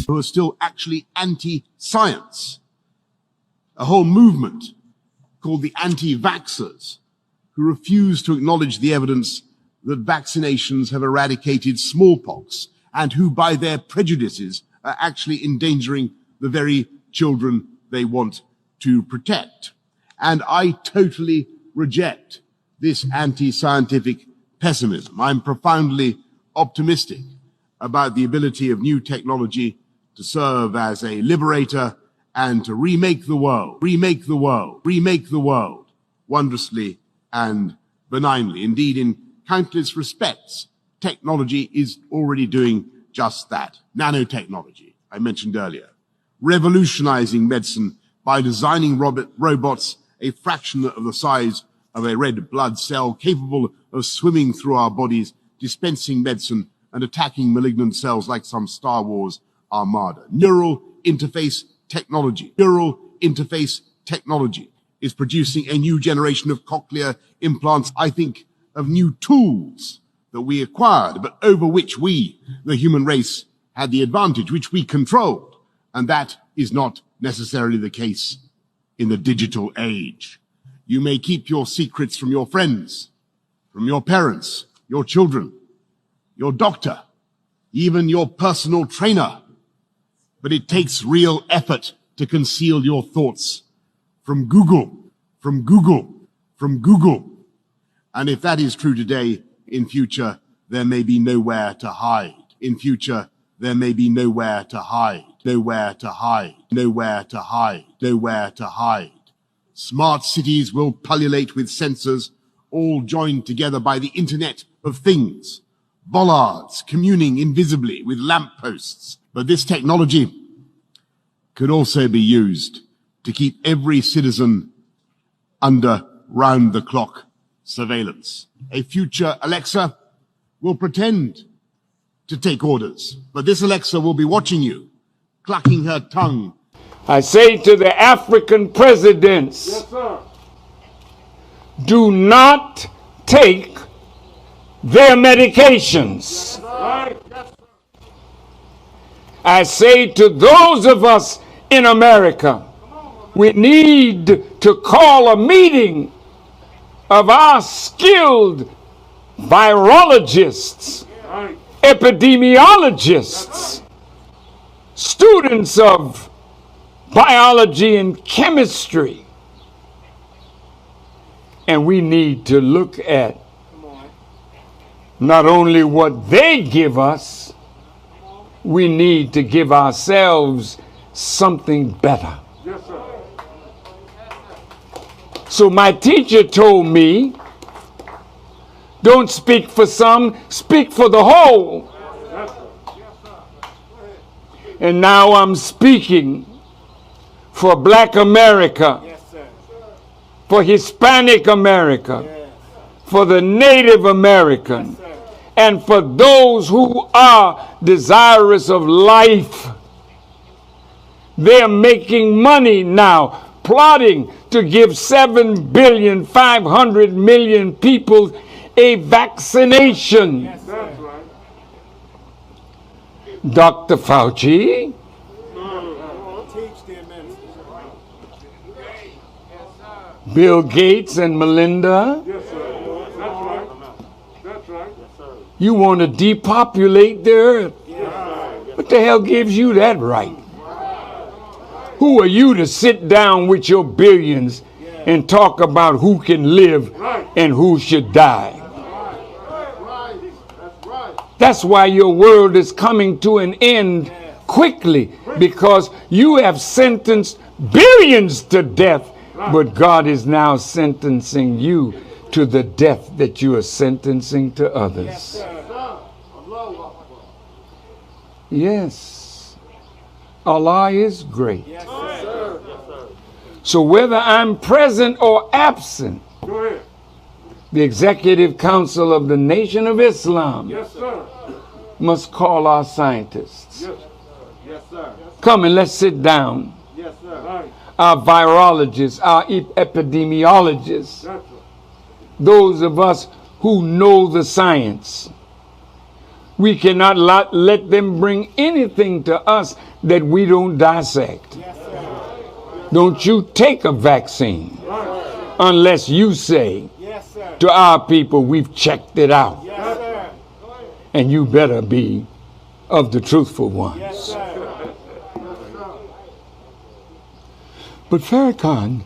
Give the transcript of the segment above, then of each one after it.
who are still actually anti-science. A whole movement called the anti-vaxxers, who refuse to acknowledge the evidence that vaccinations have eradicated smallpox, and who, by their prejudices, are actually endangering the very children they want to protect. And I totally reject this anti-scientific pessimism. I'm profoundly optimistic about the ability of new technology to serve as a liberator and to remake the world wondrously and benignly. Indeed, in countless respects, technology is already doing just that. Nanotechnology, I mentioned earlier, revolutionizing medicine by designing robots a fraction of the size of a red blood cell, capable of swimming through our bodies, dispensing medicine and attacking malignant cells like some Star Wars armada. Neural interface technology is producing a new generation of cochlear implants. I think of new tools that we acquired, but over which we, the human race, had the advantage, which we controlled. And that is not necessarily the case in the digital age. You may keep your secrets from your friends, from your parents, your children, your doctor, even your personal trainer. But it takes real effort to conceal your thoughts from Google. And if that is true today, in future, there may be nowhere to hide. Smart cities will pullulate with sensors, all joined together by the Internet of Things. Bollards communing invisibly with lampposts. But this technology could also be used to keep every citizen under round-the-clock surveillance. A future Alexa will pretend to take orders, but this Alexa will be watching you, clucking her tongue. I say to the African presidents, yes, sir, do not take their medications. Yes, I say to those of us in America, we need to call a meeting of our skilled virologists, epidemiologists, students of biology and chemistry. And we need to look at not only what they give us, we need to give ourselves something better. Yes, sir. So my teacher told me, don't speak for some, speak for the whole. Yes, sir. And now I'm speaking for Black America, yes, sir, for Hispanic America, yes, for the Native American, yes, and for those who are desirous of life. They're making money now, plotting to give 7,500,000,000 people a vaccination. Yes, that's right. Dr. Fauci, Bill Gates and Melinda, yes, sir. That's right. That's right. You want to depopulate the earth. Yes, what the hell gives you that right? Who are you to sit down with your billions and talk about who can live and who should die? That's why your world is coming to an end quickly, because you have sentenced billions to death, but God is now sentencing you to the death that you are sentencing to others. Yes, Allah is great. So whether I'm present or absent, the Executive Council of the Nation of Islam must call our scientists. Come and let's sit down. Our virologists, our epidemiologists, those of us who know the science, We cannot let them bring anything to us that we don't dissect. Don't you take a vaccine unless you say to our people, we've checked it out. And you better be of the truthful ones. But Farrakhan,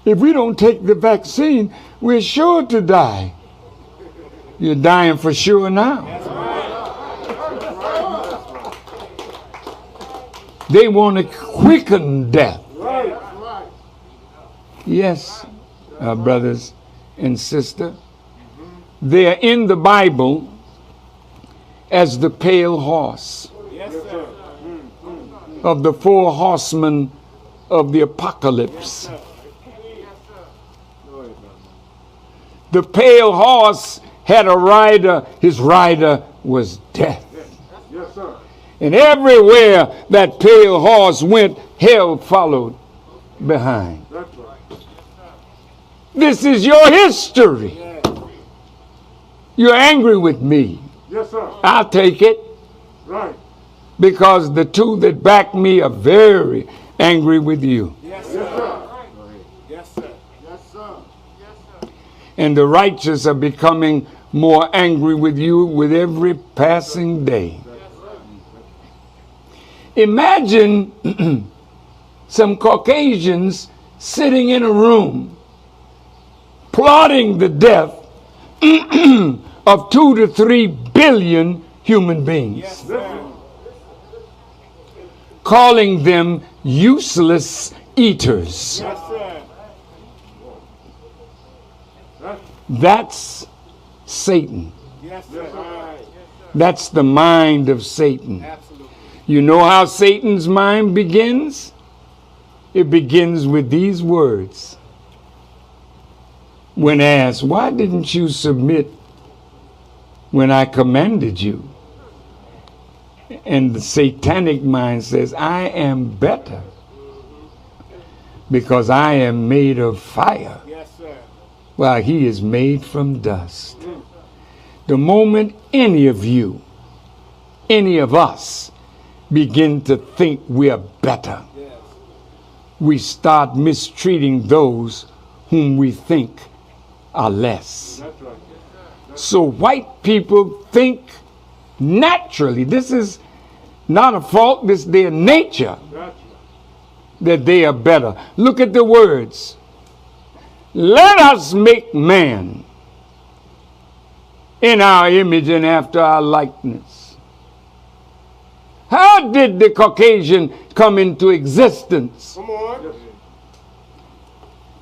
if we don't take the vaccine, we're sure to die. You're dying for sure now. They want to quicken death. Yes, brothers and sisters, they are in the Bible as the pale horse of the 4 horsemen of the apocalypse. The pale horse had a rider. His rider was death. And everywhere that pale horse went, hell followed behind. This is your history. You're angry with me. Yes, sir. I'll take it. Right. Because the two that back me are very angry with you. Yes, sir. Yes, sir. Yes, sir. And the righteous are becoming more angry with you with every passing day. Imagine some Caucasians sitting in a room plotting the death of 2 to 3 billion human beings. Yes, sir. Calling them useless eaters. Yes, sir. That's Satan. Yes, sir. That's the mind of Satan. Absolutely. You know how Satan's mind begins? It begins with these words. When asked, why didn't you submit when I commanded you? And the satanic mind says, I am better because I am made of fire, Yes, sir. while he is made from dust. The moment any of you, any of us, begin to think we are better, Yes. we start mistreating those whom we think are less. That's right. So white people think naturally, this is not a fault, this is their nature, That's right. that they are better. Look at the words. Let us make man in our image and after our likeness. How did the Caucasian come into existence? Come on.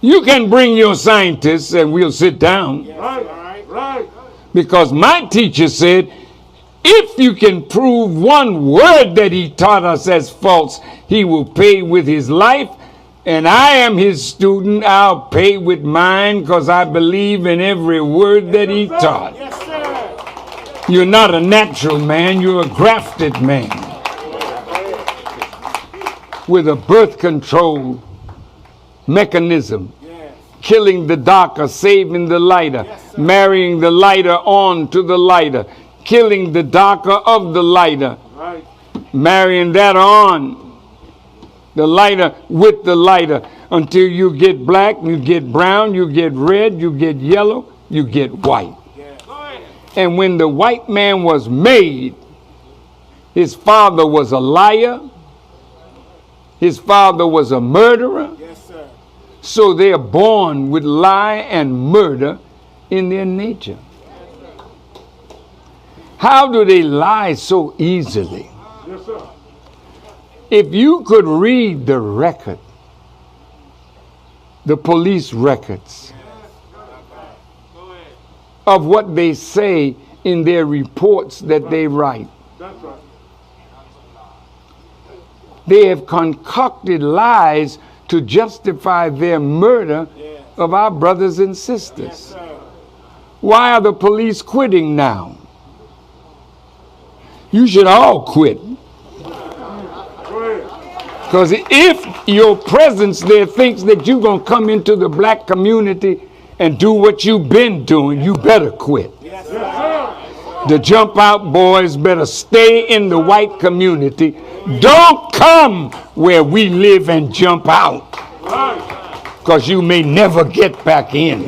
You can bring your scientists and we'll sit down. Yes, right. Right. Because my teacher said, if you can prove one word that he taught us as false, he will pay with his life. And I am his student. I'll pay with mine because I believe in every word that he taught. Yes, sir. You're not a natural man. You're a grafted man with a birth control mechanism. Yes. Killing the darker, saving the lighter, marrying the lighter on to the lighter, killing the darker of the lighter, Right. marrying that on, the lighter with the lighter, until you get black, you get brown, you get red, you get yellow, you get white. Yes. And when the white man was made, his father was a liar, his father was a murderer, Yes, sir. so they are born with lie and murder in their nature. How do they lie so easily? Yes, sir. If you could read the record, the police records of what they say in their reports that they write, That's right. they have concocted lies to justify their murder of our brothers and sisters. Sir. Why are the police quitting now? You should all quit. Because if your presence there thinks that you're going to come into the black community and do what you've been doing, you better quit. Yes, sir. The jump out boys better stay in the white community. Don't come where we live and jump out, because you may never get back in.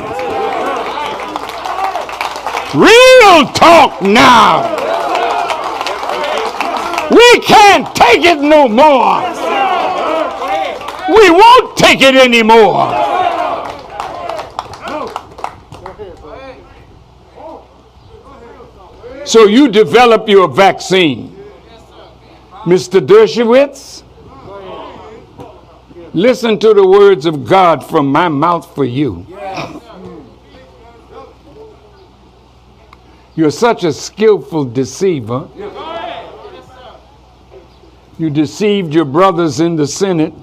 Real talk now. We can't take it no more. We won't take it anymore. So you develop your vaccine. Mr. Dershowitz, listen to the words of God from my mouth for you. You're such a skillful deceiver. You deceived your brothers in the Senate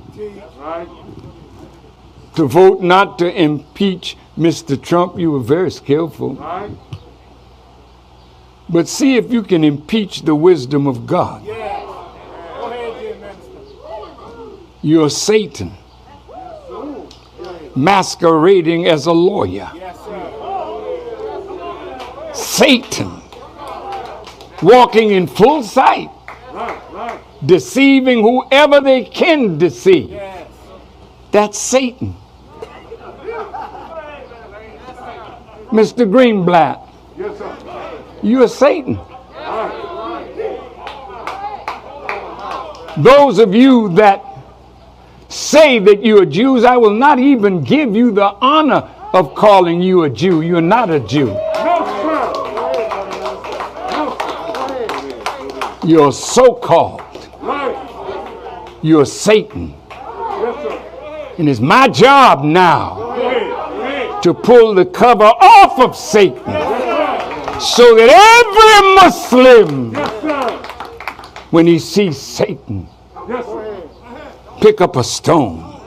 to vote not to impeach Mr. Trump. You were very skillful. But see if you can impeach the wisdom of God. You're Satan, masquerading as a lawyer. Satan, walking in full sight, deceiving whoever they can deceive. That's Satan. Mr. Greenblatt, you're Satan. Those of you that say that you are Jews, I will not even give you the honor of calling you a Jew. You're not a Jew. You're so-called. You're Satan. And it's my job now to pull the cover off of Satan so that every Muslim, when he sees Satan, pick up a stone,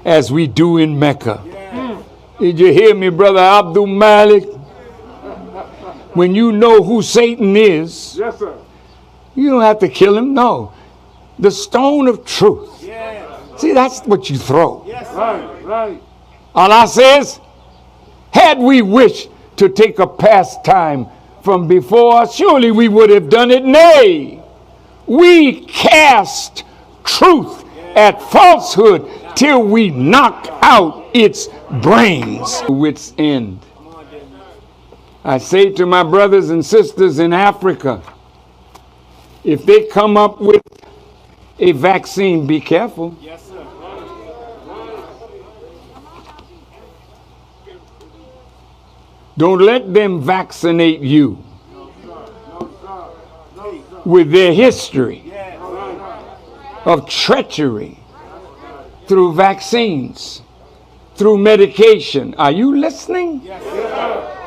as we do in Mecca. Did you hear me, Brother Abdul Malik? When you know who Satan is, you don't have to kill him. No. The stone of truth. See, that's what you throw. Allah says, had we wished to take a pastime from before, surely we would have done it. Nay, we cast truth at falsehood till we knock out its brains. Wit's end. I say to my brothers and sisters in Africa, if they come up with a vaccine, be careful. Yes, sir. Don't let them vaccinate you with their history of treachery through vaccines, through medication. Are you listening? Yes, sir.